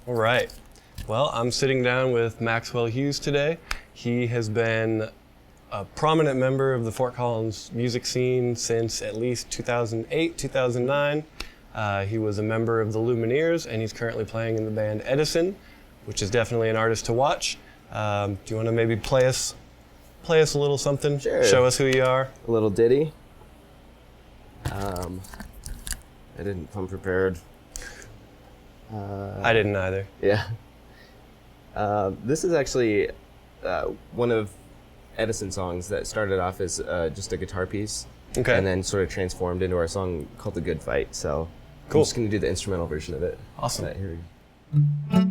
All right. Well, I'm sitting down with Maxwell Hughes today. He has been a prominent member of the Fort Collins music scene since at least 2008, 2009. He was a member of the Lumineers, and he's currently playing in the band Edison, which is definitely an artist to watch. Do you want to maybe play us a little something? Sure. Show us who you are. A little ditty. I didn't come prepared. I didn't either. Yeah. This is actually one of Edison's songs that started off as just a guitar piece, Okay. and then sort of transformed into our song called "The Good Fight." So Cool. I'm just going to do the instrumental version of it. Awesome. Right, here we go.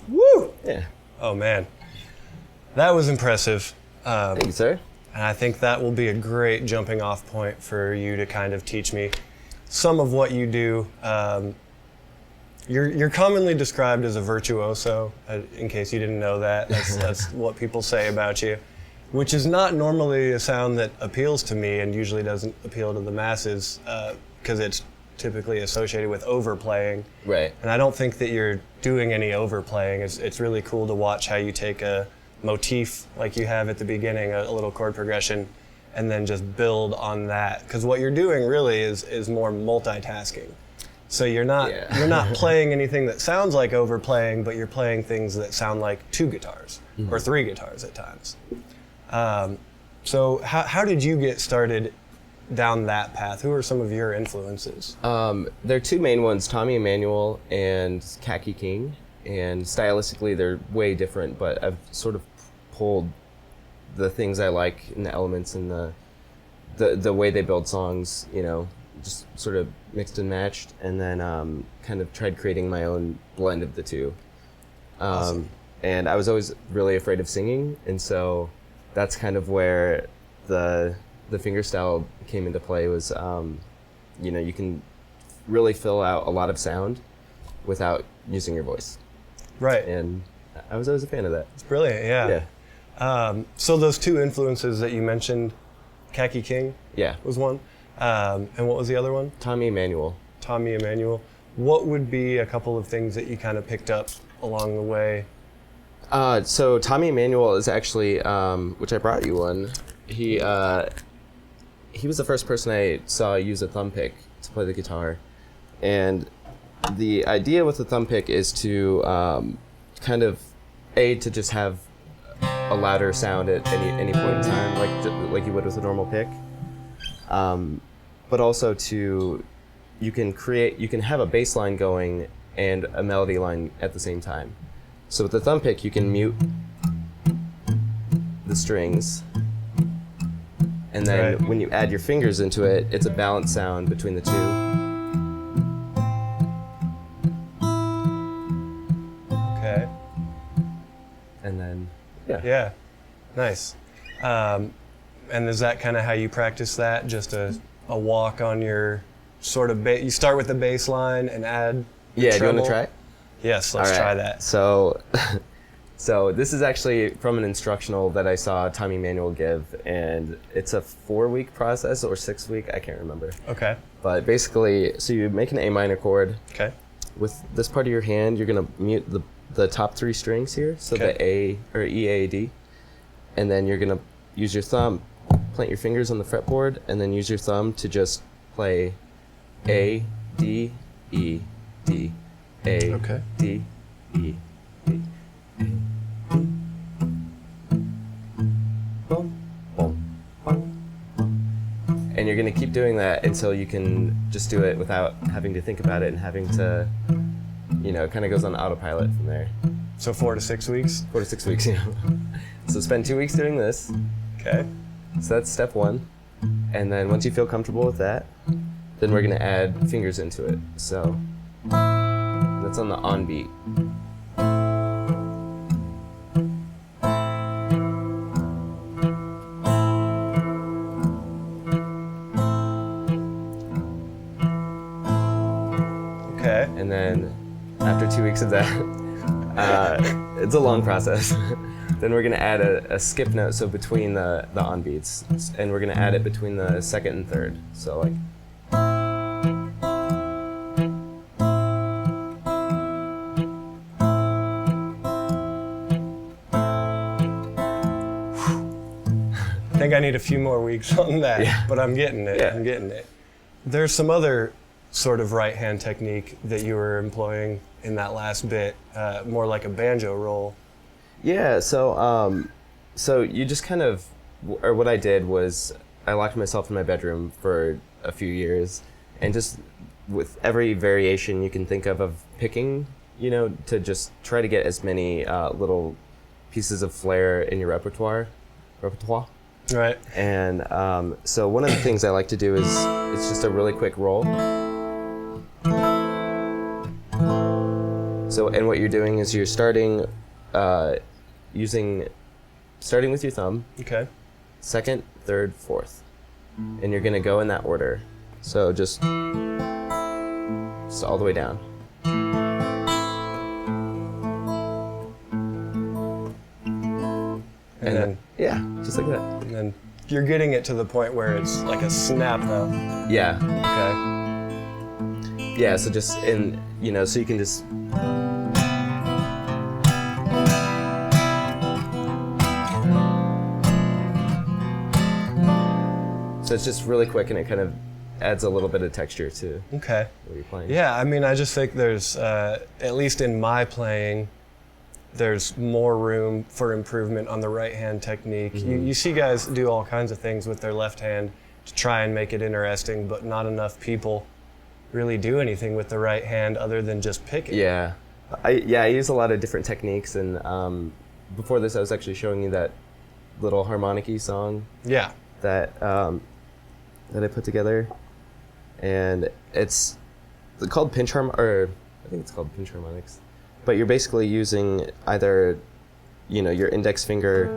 Woo! Yeah. Oh, man. That was impressive. Thank you, sir. And I think that will be a great jumping off point for you to kind of teach me some of what you do. You're commonly described as a virtuoso, in case you didn't know that. That's what people say about you, which is not normally a sound that appeals to me and usually doesn't appeal to the masses because it's typically associated with overplaying. Right. And I don't think that you're doing any overplaying. It's really cool to watch how you take a motif like you have at the beginning, a little chord progression, and then just build on that. Because what you're doing really is more multitasking. So you're not you're not playing anything that sounds like overplaying, but you're playing things that sound like two guitars or three guitars at times. So how did you get started down that path? Who are some of your influences? There are two main ones, Tommy Emmanuel and Khaki King. And stylistically, they're way different, but I've sort of pulled the things I like in the elements and the way they build songs, you know, just sort of mixed and matched, and then kind of tried creating my own blend of the two. Awesome. And I was always really afraid of singing, and so that's kind of where the fingerstyle came into play. Was you know, you can really fill out a lot of sound without using your voice. Right. And I was always a fan of that. It's brilliant, yeah. So those two influences that you mentioned, Khaki King was one, and what was the other one? Tommy Emmanuel. Tommy Emmanuel. What would be a couple of things that you kind of picked up along the way? So Tommy Emmanuel is actually, which I brought you one. He was the first person I saw use a thumb pick to play the guitar, and the idea with the thumb pick is to kind of to just have a louder sound at any point in time, like you would with a normal pick, but also you can have a bass line going and a melody line at the same time. So with the thumb pick, you can mute the strings, and then when you add your fingers into it, it's a balanced sound between the two. Okay. And then, Yeah, nice. And is that kind of how you practice that? Just a walk on your sort of you start with the bass line and add the do you want treble? to try it? Yes, let's try that. So, so this is actually from an instructional that I saw Tommy Emmanuel give, and it's a 4-week process or 6-week, I can't remember. Okay. But basically, so you make an A minor chord. Okay. With this part of your hand, you're gonna mute the top 3 strings here, so the A or E, A, D, and then you're gonna use your thumb, plant your fingers on the fretboard, and then use your thumb to just play A, D, E, D, A, D, E, D. Boom, boom, boom. And you're gonna keep doing that until you can just do it without having to think about it and having to, it kind of goes on autopilot from there. So 4 to 6 weeks? 4 to 6 weeks, So spend 2 weeks doing this. Okay. So that's step 1. And then once you feel comfortable with that, then we're gonna add fingers into it. So that's on the on beat. Okay. And then after 2 weeks of that, it's a long process. Then we're gonna add a skip note, so between the on beats, and we're gonna add it between the second and third. So like. I think I need a few more weeks on that, but I'm getting it. Yeah. I'm getting it. There's some other sort of right hand technique that you were employing in that last bit, more like a banjo roll. Yeah, so you just kind of, or what I did was I locked myself in my bedroom for a few years, and just with every variation you can think of picking, to just try to get as many little pieces of flair in your repertoire. Right. And so one of the things I like to do is it's just a really quick roll. So, and what you're doing is you're starting starting with your thumb. Okay. Second, third, fourth, and you're gonna go in that order. So just all the way down. And then, yeah, just like that. And then you're getting it to the point where it's like a snap though. Yeah. Okay. Yeah, so just so you can just. So it's just really quick, and it kind of adds a little bit of texture to what you're playing. Yeah, I mean, I just think there's, at least in my playing, there's more room for improvement on the right hand technique. Mm-hmm. You see guys do all kinds of things with their left hand to try and make it interesting, but not enough people really do anything with the right hand other than just pick it. Yeah. I use a lot of different techniques, and before this I was actually showing you that little harmonic-y song. Yeah. That I put together, and it's called I think it's called pinch harmonics, but you're basically using either, your index finger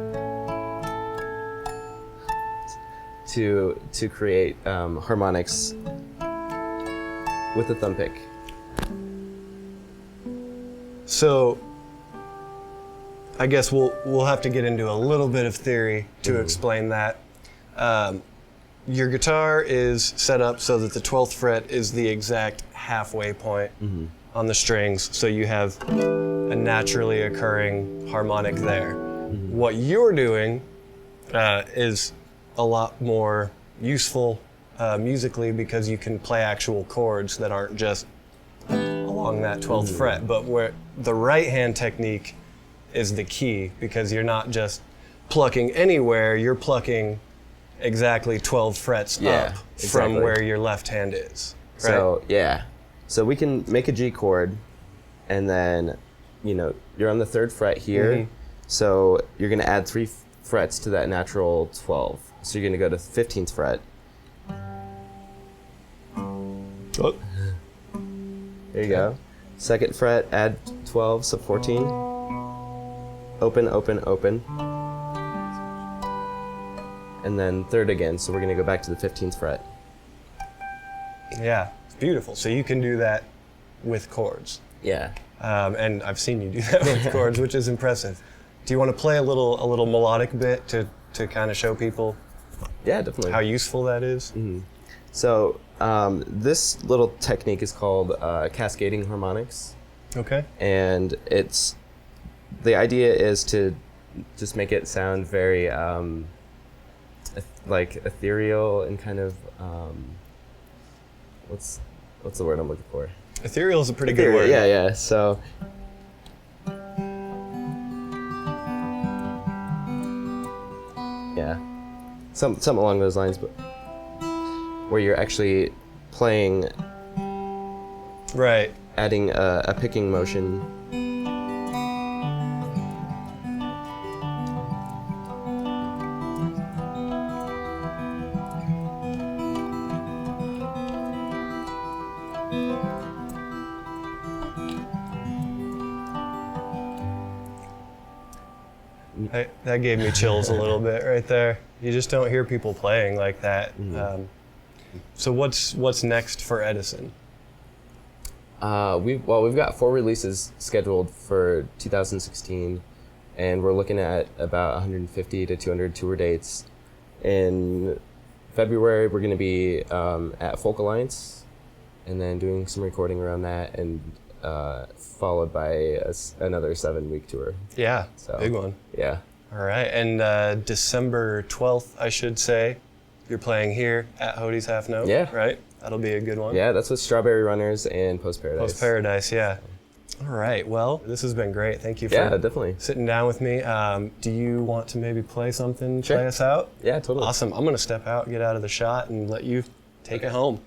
to create harmonics with the thumb pick. So I guess we'll have to get into a little bit of theory to explain that. Your guitar is set up so that the 12th fret is the exact halfway point on the strings. So you have a naturally occurring harmonic there. What you're doing is a lot more useful musically because you can play actual chords that aren't just along that 12th fret, but where the right hand technique is the key because you're not just plucking anywhere, you're plucking exactly 12 frets up from where your left hand is. Right? So, so we can make a G chord, and then, you're on the 3rd fret here, so you're going to add 3 frets to that natural 12. So you're going to go to 15th fret. Oh. There you go. 2nd fret, add 12, so 14. Open, open, open. And then 3rd again, so we're going to go back to the 15th fret. Yeah, it's beautiful. So you can do that with chords. Yeah. And I've seen you do that with chords, which is impressive. Do you want to play a little melodic bit to kind of show people Yeah, definitely. how useful that is? So this little technique is called cascading harmonics. Okay. And the idea is to just make it sound very like ethereal and kind of what's the word I'm looking for? Ethereal is a pretty good word. Yeah. So something along those lines, but where you're actually playing, Right. adding a picking motion. That gave me chills a little bit right there. You just don't hear people playing like that. So what's next for Edison? We've got 4 releases scheduled for 2016, and we're looking at about 150 to 200 tour dates. In February, we're going to be at Folk Alliance, and then doing some recording around that, and followed by another 7-week tour. Yeah, So, big one. Yeah. All right, and December 12th, I should say, you're playing here at Hodi's Half Note. Yeah. Right? That'll be a good one. Yeah, that's with Strawberry Runners and Post Paradise. Post Paradise, yeah. All right, well, this has been great. Thank you for definitely. sitting down with me. Do you want to maybe play something, Sure. play us out? Yeah, totally. Awesome. I'm going to step out, get out of the shot, and let you take it home.